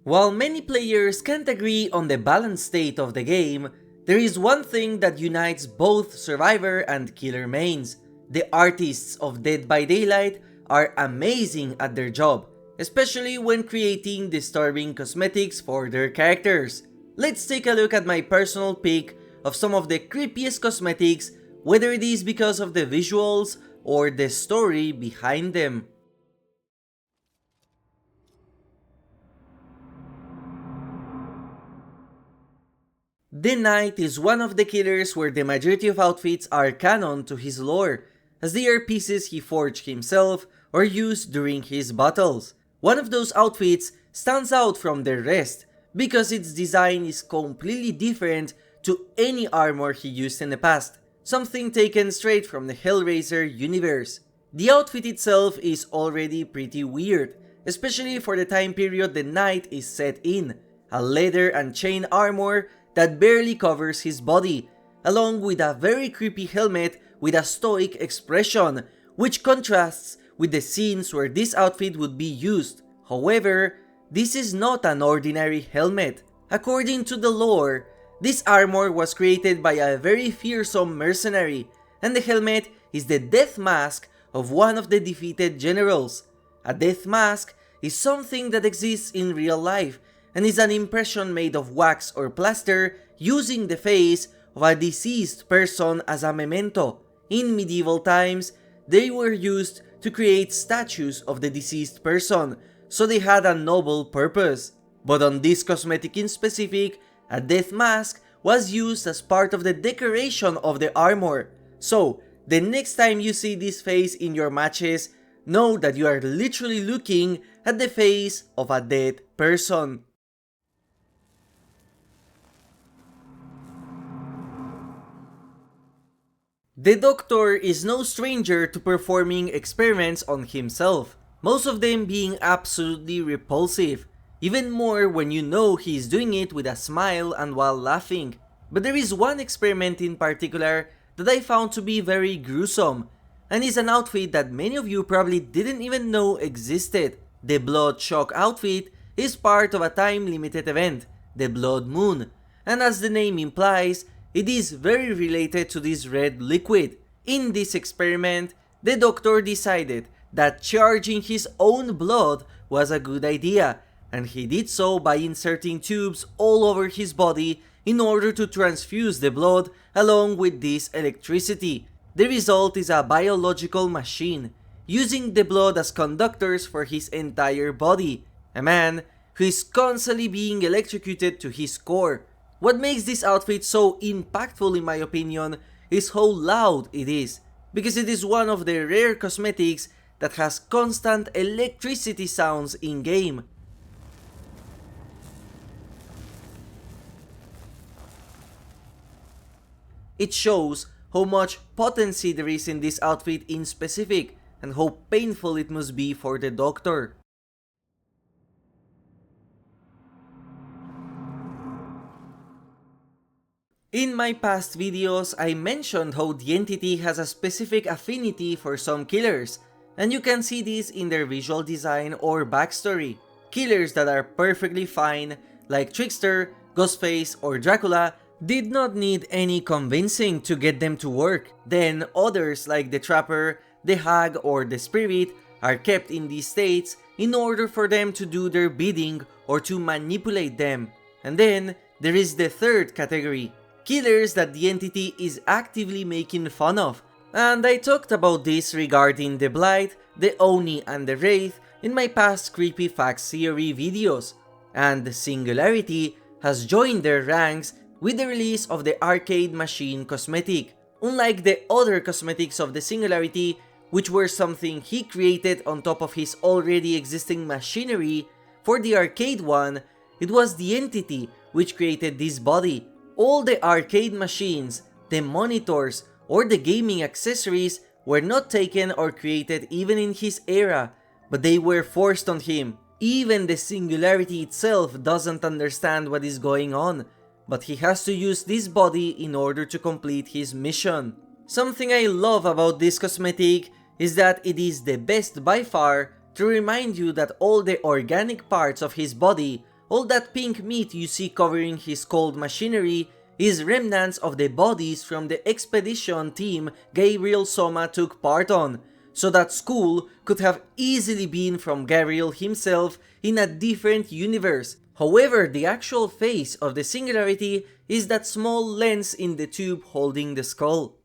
While many players can't agree on the balanced state of the game, there is one thing that unites both survivor and killer mains. The artists of Dead by Daylight are amazing at their job, especially when creating disturbing cosmetics for their characters. Let's take a look at my personal pick of some of the creepiest cosmetics, whether it is because of the visuals or the story behind them. The Knight is one of the killers where the majority of outfits are canon to his lore, as they are pieces he forged himself or used during his battles. One of those outfits stands out from the rest because its design is completely different to any armor he used in the past, something taken straight from the Hellraiser universe. The outfit itself is already pretty weird, especially for the time period the Knight is set in, a leather and chain armor that barely covers his body, along with a very creepy helmet with a stoic expression, which contrasts with the scenes where this outfit would be used. However, this is not an ordinary helmet. According to the lore, this armor was created by a very fearsome mercenary, and the helmet is the death mask of one of the defeated generals. A death mask is something that exists in real life, and is an impression made of wax or plaster using the face of a deceased person as a memento. In medieval times, they were used to create statues of the deceased person, so they had a noble purpose. But on this cosmetic in specific, a death mask was used as part of the decoration of the armor. So, the next time you see this face in your matches, know that you are literally looking at the face of a dead person. The Doctor is no stranger to performing experiments on himself, most of them being absolutely repulsive, even more when you know he's doing it with a smile and while laughing. But there is one experiment in particular that I found to be very gruesome, and is an outfit that many of you probably didn't even know existed. The Blood Shock outfit is part of a time-limited event, the Blood Moon, and as the name implies, it is very related to this red liquid. In this experiment, the Doctor decided that charging his own blood was a good idea, and he did so by inserting tubes all over his body in order to transfuse the blood along with this electricity. The result is a biological machine, using the blood as conductors for his entire body, a man who is constantly being electrocuted to his core. What makes this outfit so impactful in my opinion is how loud it is, because it is one of the rare cosmetics that has constant electricity sounds in game. It shows how much potency there is in this outfit in specific, and how painful it must be for the Doctor. In my past videos, I mentioned how the entity has a specific affinity for some killers, and you can see this in their visual design or backstory. Killers that are perfectly fine, like Trickster, Ghostface, or Dracula, did not need any convincing to get them to work. Then others like the Trapper, the Hag, or the Spirit are kept in these states in order for them to do their bidding or to manipulate them. And then there is the third category, killers that the entity is actively making fun of. And I talked about this regarding the Blight, the Oni, and the Wraith in my past creepy facts theory videos. And the Singularity has joined their ranks with the release of the Arcade Machine cosmetic. Unlike the other cosmetics of the Singularity, which were something he created on top of his already existing machinery, for the arcade one, it was the entity which created this body. All the arcade machines, the monitors, or the gaming accessories were not taken or created even in his era, but they were forced on him. Even the Singularity itself doesn't understand what is going on, but he has to use this body in order to complete his mission. Something I love about this cosmetic is that it is the best by far to remind you that all the organic parts of his body all that pink meat you see covering his cold machinery is remnants of the bodies from the expedition team Gabriel Soma took part on, so that Skull could have easily been from Gabriel himself in a different universe. However, the actual face of the singularity is that small lens in the tube holding the skull.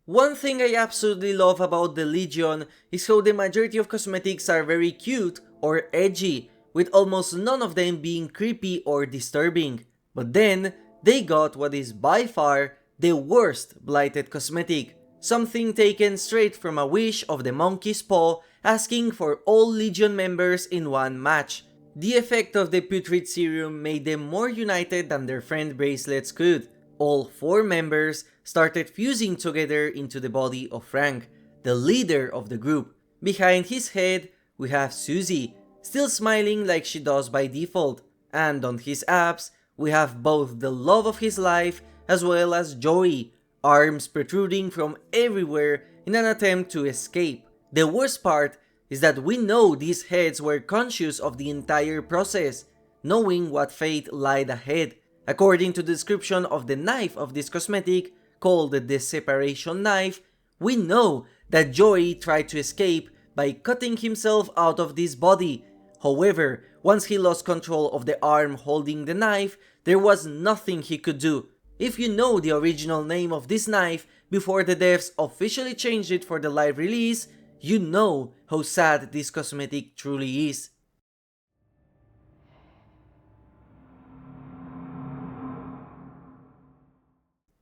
One thing I absolutely love about the Legion is how the majority of cosmetics are very cute or edgy, with almost none of them being creepy or disturbing. But then, they got what is by far the worst blighted cosmetic, something taken straight from a wish of the monkey's paw asking for all Legion members in one match. The effect of the putrid serum made them more united than their friend bracelets could. All 4 members started fusing together into the body of Frank, the leader of the group. Behind his head, we have Susie, still smiling like she does by default, and on his abs, we have both the love of his life as well as Joey, arms protruding from everywhere in an attempt to escape. The worst part is that we know these heads were conscious of the entire process, knowing what fate lied ahead. According to the description of the knife of this cosmetic, called the Separation Knife, we know that Joey tried to escape by cutting himself out of this body. However, once he lost control of the arm holding the knife, there was nothing he could do. If you know the original name of this knife before the devs officially changed it for the live release, you know how sad this cosmetic truly is.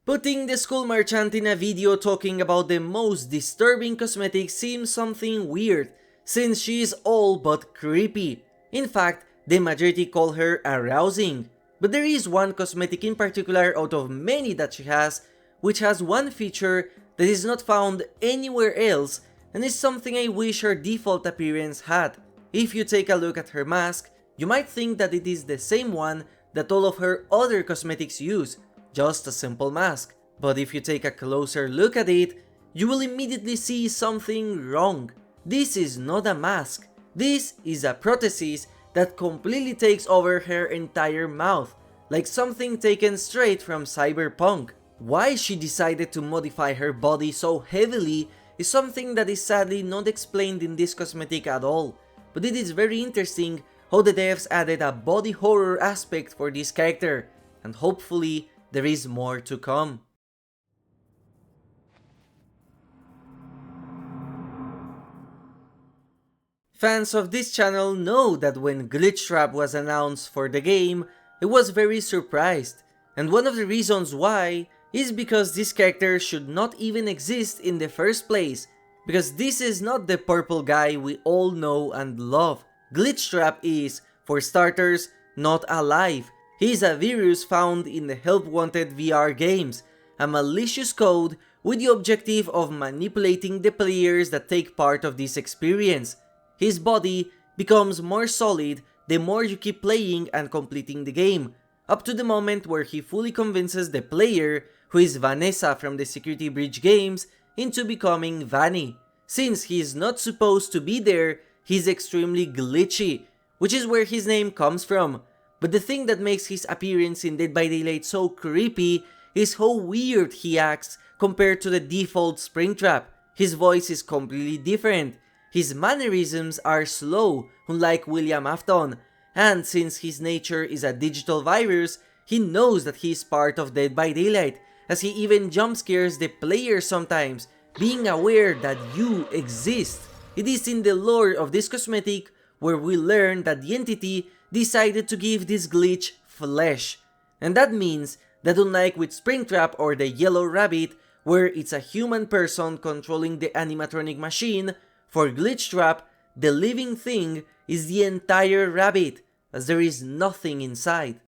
Putting the Skull Merchant in a video talking about the most disturbing cosmetic seems something weird, since she is all but creepy. In fact, the majority call her arousing. But there is one cosmetic in particular out of many that she has, which has one feature that is not found anywhere else and is something I wish her default appearance had. If you take a look at her mask, you might think that it is the same one that all of her other cosmetics use, just a simple mask. But if you take a closer look at it, you will immediately see something wrong. This is not a mask. This is a prosthesis that completely takes over her entire mouth, like something taken straight from Cyberpunk. Why she decided to modify her body so heavily is something that is sadly not explained in this cosmetic at all, but it is very interesting how the devs added a body horror aspect for this character, and hopefully there is more to come. Fans of this channel know that when Glitchtrap was announced for the game, I was very surprised, and one of the reasons why is because this character should not even exist in the first place, because this is not the purple guy we all know and love. Glitchtrap is, for starters, not alive. He is a virus found in the Help Wanted VR games, a malicious code with the objective of manipulating the players that take part of this experience. His body becomes more solid the more you keep playing and completing the game, up to the moment where he fully convinces the player, who is Vanessa from the Security Breach games, into becoming Vanny. Since he is not supposed to be there, he's extremely glitchy, which is where his name comes from. But the thing that makes his appearance in Dead by Daylight so creepy is how weird he acts compared to the default Springtrap. His voice is completely different. His mannerisms are slow, unlike William Afton, and since his nature is a digital virus, he knows that he is part of Dead by Daylight, as he even jump scares the player sometimes, being aware that you exist. It is in the lore of this cosmetic where we learn that the entity decided to give this glitch flesh, and that means that unlike with Springtrap or the Yellow Rabbit, where it's a human person controlling the animatronic machine, for Glitchtrap, the living thing is the entire rabbit, as there is nothing inside.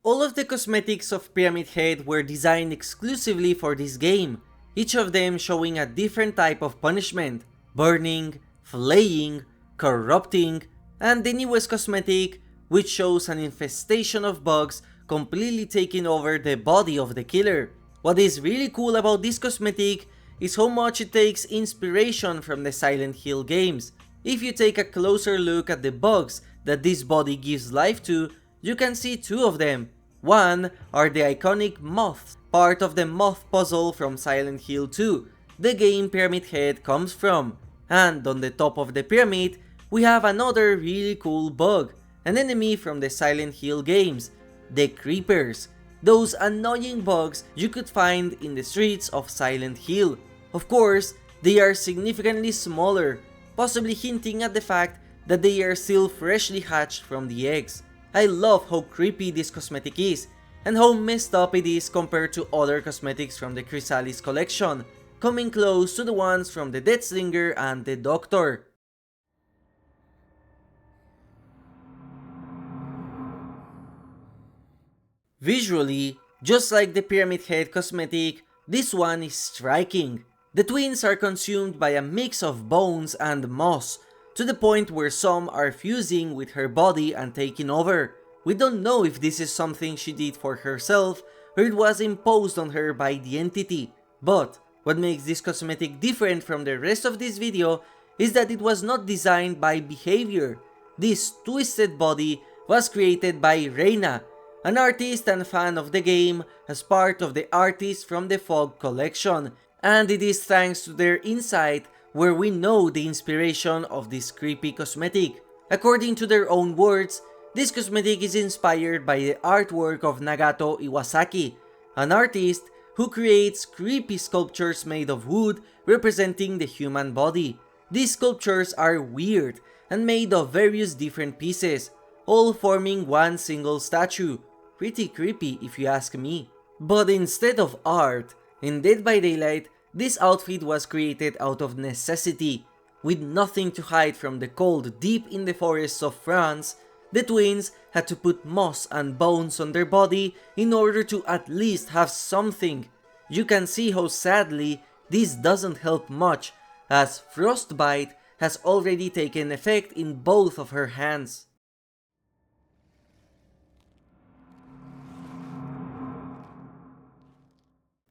All of the cosmetics of Pyramid Head were designed exclusively for this game, each of them showing a different type of punishment: burning, flaying, corrupting, and the newest cosmetic, which shows an infestation of bugs completely taking over the body of the killer. What is really cool about this cosmetic is how much it takes inspiration from the Silent Hill games. If you take a closer look at the bugs that this body gives life to, you can see two of them. One are the iconic moths, part of the moth puzzle from Silent Hill 2, the game Pyramid Head comes from. And on the top of the pyramid, we have another really cool bug, an enemy from the Silent Hill games, the creepers. Those annoying bugs you could find in the streets of Silent Hill. Of course, they are significantly smaller, possibly hinting at the fact that they are still freshly hatched from the eggs. I love how creepy this cosmetic is, and how messed up it is compared to other cosmetics from the Chrysalis collection, coming close to the ones from the Deathslinger and the Doctor. Visually, just like the Pyramid Head cosmetic, this one is striking. The twins are consumed by a mix of bones and moss, to the point where some are fusing with her body and taking over. We don't know if this is something she did for herself or it was imposed on her by the entity, but what makes this cosmetic different from the rest of this video is that it was not designed by behavior. This twisted body was created by Reina, an artist and fan of the game, as part of the Artists from the Fog collection, and it is thanks to their insight where we know the inspiration of this creepy cosmetic. According to their own words, this cosmetic is inspired by the artwork of Nagato Iwasaki, an artist who creates creepy sculptures made of wood representing the human body. These sculptures are weird and made of various different pieces, all forming one single statue. Pretty creepy if you ask me. But instead of art, in Dead by Daylight, this outfit was created out of necessity. With nothing to hide from the cold deep in the forests of France, the twins had to put moss and bones on their body in order to at least have something. You can see how sadly this doesn't help much, as frostbite has already taken effect in both of her hands.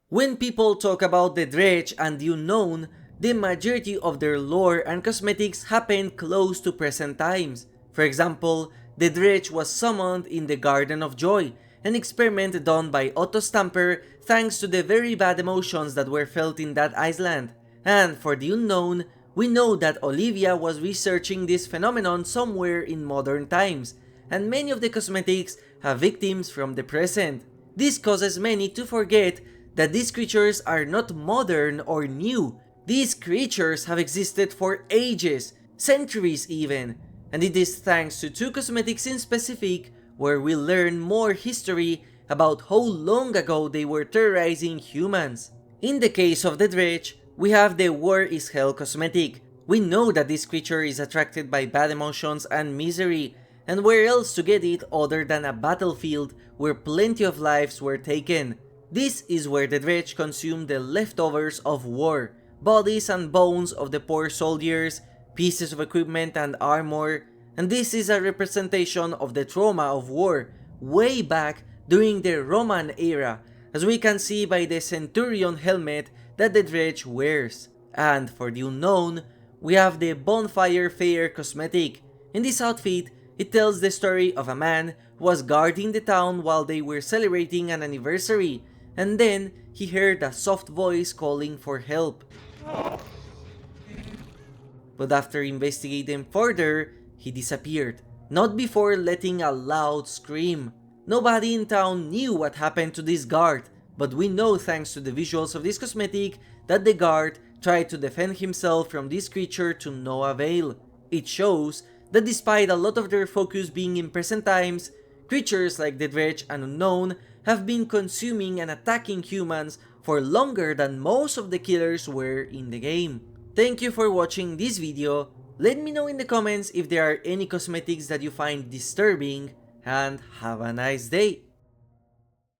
When people talk about the Dredge and the Unknown, the majority of their lore and cosmetics happen close to present times. For example, the Dredge was summoned in the Garden of Joy, an experiment done by Otto Stamper thanks to the very bad emotions that were felt in that island. And for the Unknown, we know that Olivia was researching this phenomenon somewhere in modern times, and many of the cosmetics have victims from the present. This causes many to forget that these creatures are not modern or new. These creatures have existed for ages, centuries even, and it is thanks to two cosmetics in specific where we learn more history about how long ago they were terrorizing humans. In the case of the Dredge, we have the War is Hell cosmetic. We know that this creature is attracted by bad emotions and misery, and where else to get it other than a battlefield where plenty of lives were taken. This is where the Dredge consumed the leftovers of war, bodies and bones of the poor soldiers, pieces of equipment and armor, and this is a representation of the trauma of war way back during the Roman era, as we can see by the centurion helmet that the Dredge wears. And for the Unknown, we have the Bonfire Fair cosmetic. In this outfit, it tells the story of a man who was guarding the town while they were celebrating an anniversary, and then he heard a soft voice calling for help. But after investigating further, he disappeared, not before letting a loud scream. Nobody in town knew what happened to this guard, but we know thanks to the visuals of this cosmetic that the guard tried to defend himself from this creature to no avail. It shows that despite a lot of their focus being in present times, creatures like the Dredge and Unknown have been consuming and attacking humans for longer than most of the killers were in the game. Thank you for watching this video. Let me know in the comments if there are any cosmetics that you find disturbing, and have a nice day!